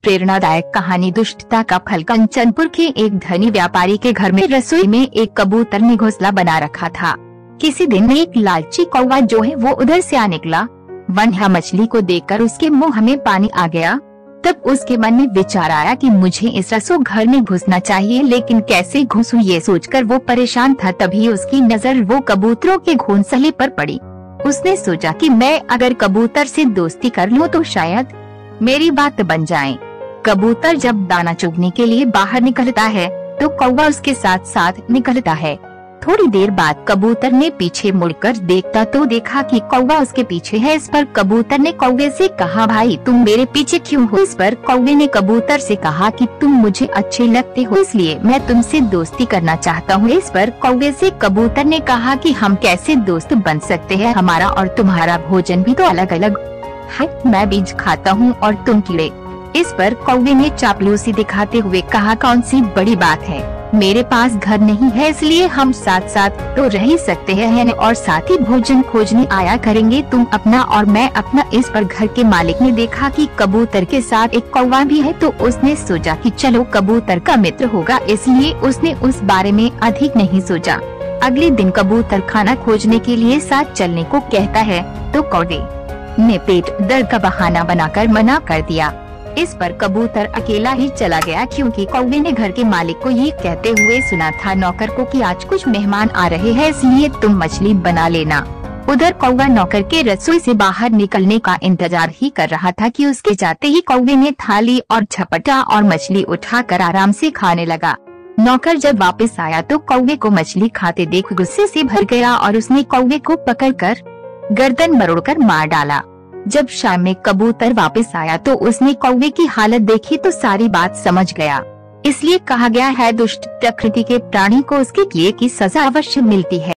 प्रेरणादायक कहानी। दुष्टता का फल। कंचनपुर के एक धनी व्यापारी के घर में रसोई में एक कबूतर ने घोंसला बना रखा था। किसी दिन एक लालची कौवा जो है वो उधर से आ निकला। वन्य मछली को देखकर उसके मुंह में पानी आ गया। तब उसके मन में विचार आया कि मुझे इस रसोई घर में घुसना चाहिए, लेकिन कैसे घुसूं ये सोचकर वो परेशान था। तभी उसकी नजर वो कबूतरों के घोंसले पर पड़ी। उसने सोचा कि मैं अगर कबूतर से दोस्ती कर लूं तो शायद मेरी बात बन जाए। कबूतर जब दाना चुगने के लिए बाहर निकलता है तो कौवा उसके साथ साथ निकलता है। थोड़ी देर बाद कबूतर ने पीछे मुड़कर देखा तो देखा कि कौवा उसके पीछे है। इस पर कबूतर ने कौवे से कहा, भाई तुम मेरे पीछे क्यों हो? इस पर कौवे ने कबूतर से कहा कि तुम मुझे अच्छे लगते हो, इसलिए मैं तुमसे दोस्ती करना चाहता हूँ। इस पर कौवे से कबूतर ने कहा कि हम कैसे दोस्त बन सकते हैं, हमारा और तुम्हारा भोजन भी तो अलग अलग है। मैं बीज खाता हूँ और तुम कीड़े। इस पर कौवे ने चापलूसी दिखाते हुए कहा, कौन सी बड़ी बात है, मेरे पास घर नहीं है इसलिए हम साथ साथ तो रह ही सकते हैं और साथ ही भोजन खोजने आया करेंगे, तुम अपना और मैं अपना। इस पर घर के मालिक ने देखा कि कबूतर के साथ एक कौवा भी है तो उसने सोचा कि चलो कबूतर का मित्र होगा, इसलिए उसने उस बारे में अधिक नहीं सोचा। अगले दिन कबूतर खाना खोजने के लिए साथ चलने को कहता है तो कौवे ने पेट दर्द का बहाना बनाकर मना कर दिया। इस पर कबूतर अकेला ही चला गया, क्योंकि कौवे ने घर के मालिक को ये कहते हुए सुना था नौकर को कि आज कुछ मेहमान आ रहे हैं इसलिए तुम मछली बना लेना। उधर कौवा नौकर के रसोई से बाहर निकलने का इंतजार ही कर रहा था कि उसके जाते ही कौवे ने थाली और झपटा और मछली उठाकर आराम से खाने लगा। नौकर जब वापस आया तो कौवे को मछली खाते देख गुस्से से भर गया और उसने कौवे को पकड़कर गर्दन मरोड़कर मार डाला। जब शाम में कबूतर वापस आया तो उसने कौवे की हालत देखी तो सारी बात समझ गया। इसलिए कहा गया है दुष्ट प्रकृति के प्राणी को उसके किए की सजा अवश्य मिलती है।